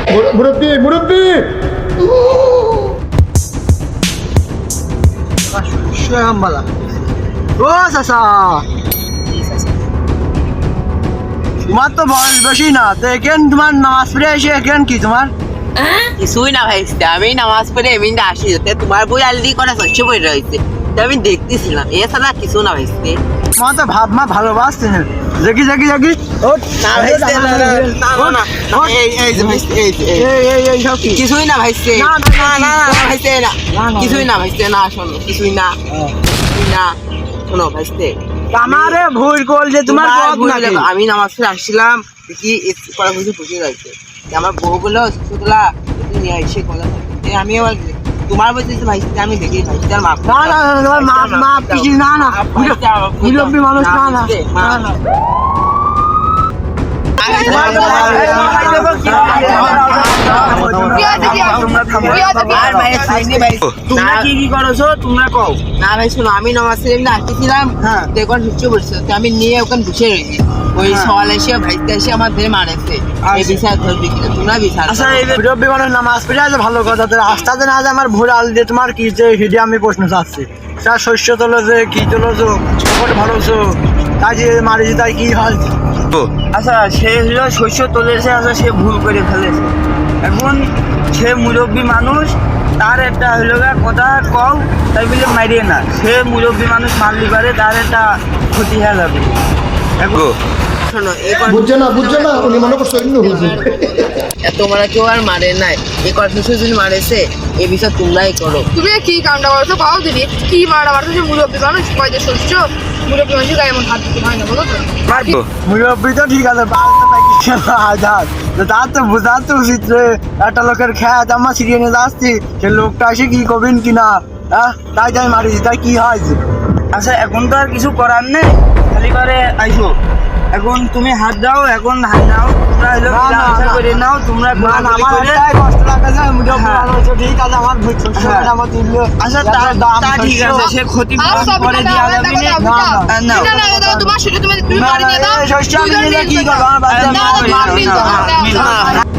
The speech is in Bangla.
মুরব্বী মুরব্বী আমবালা ও চাচা তোমার তো বয়স বেশি না তো এখান তোমার নামাজ পড়ে এসে এখান কি তোমার কিছুই না ভাইস্তে আমি নামাজ পড়ে এমনি আসি যেতে তোমার বই আলদি করা শস্য বই রয়েছে আমি দেখতেছিলাম এছাড়া কিছু না ভাইস্তে তোমার তো ভাব মা ভালোবাসছে দেখি দেখি দেখি না ভাইস্তে এই সব কিছুই না ভাইস্তে না ভাইস্তে না কিছুই না ভাইস্তে না শোনো কিছুই না না শোনো ভাইস্তে আমারে ভুল কল যে তোমার আমি নামাজ পড়ে আসছিলাম কি করা কিছু বুঝে যাচ্ছে আমার বউ বললো ছোটলা নিয়ে এসে কথা আমি আবার তোমার বলছি ভাইস্তে আমি দেখি ভাইস্তে আর মাপ না না তোমার মাপ মাপ কিছু না না মুরব্বী মানুষ না না না আমি নামাজ আসতেছিলাম দেখুন ঢুকছে বলছে আমি নিয়ে ওখানে বসে রয়েছি ওই সওয়াল এসে ভাইতে এসে আমার ধরে মারেছে এই বিচার ধরবি কিনা তোমরা বিচার মুরব্বী মানুষ নামাজ পড়ে আছে ভালো কথা রাস্তাতে না যে আমার ভোর আল দিয়ে তোমার কি যে হিডে আমি প্রশ্ন চাচ্ছি তার শস্য তোলো কি তোলো ভালো তাই যে মারিছি তাই কি হয় আচ্ছা সে হলো শস্য তুলেছে আচ্ছা সে ভুল করে ফেলেছে এখন সে মুরব্বী মানুষ তার একটা হইল কথা কও তাই বলে মারিয়ে না সে মুরব্বী মানুষ মারলি পারে তার একটা ক্ষতি হয়ে যাবে শোনো বুঝছে না উনি মনে করছে অন্য হুজুর তোমরা কেউ আর মারে নাই এই কথা যদি মারেছে এই বিষয় তোমরাই করো তুমি কি কামটা করছো পাও দিদি কি মারা মারছো মুরব্বী মানুষ কয়টা শস্য মুরব্বী মানুষ গায়ে এমন হাত দিতে হয় না বলো তো মুরব্বী তো ঠিক আছে তার তো বোঝার তো উচিত রে একটা লোকের খ্যাত আমার সিরিয়ে নিয়ে যাচ্ছি সে লোকটা এসে কি করবেন কিনা তাই তাই মারিছি তাই কি হয় আচ্ছা এখন তো আর কিছু করার নেই খালি করে আইসো এখন তুমি হাত দাও এখন হাত নাও তোমরা হলো করে নাও তোমরা কষ্ট লাগছে ঠিক আছে আমার আমার তুললো আচ্ছা তা ঠিক আছে সে ক্ষতি করে দেওয়া যাবে না তোমার সেটা তুমি বাড়ি নিয়ে দাও শস্য আমি কি করবো না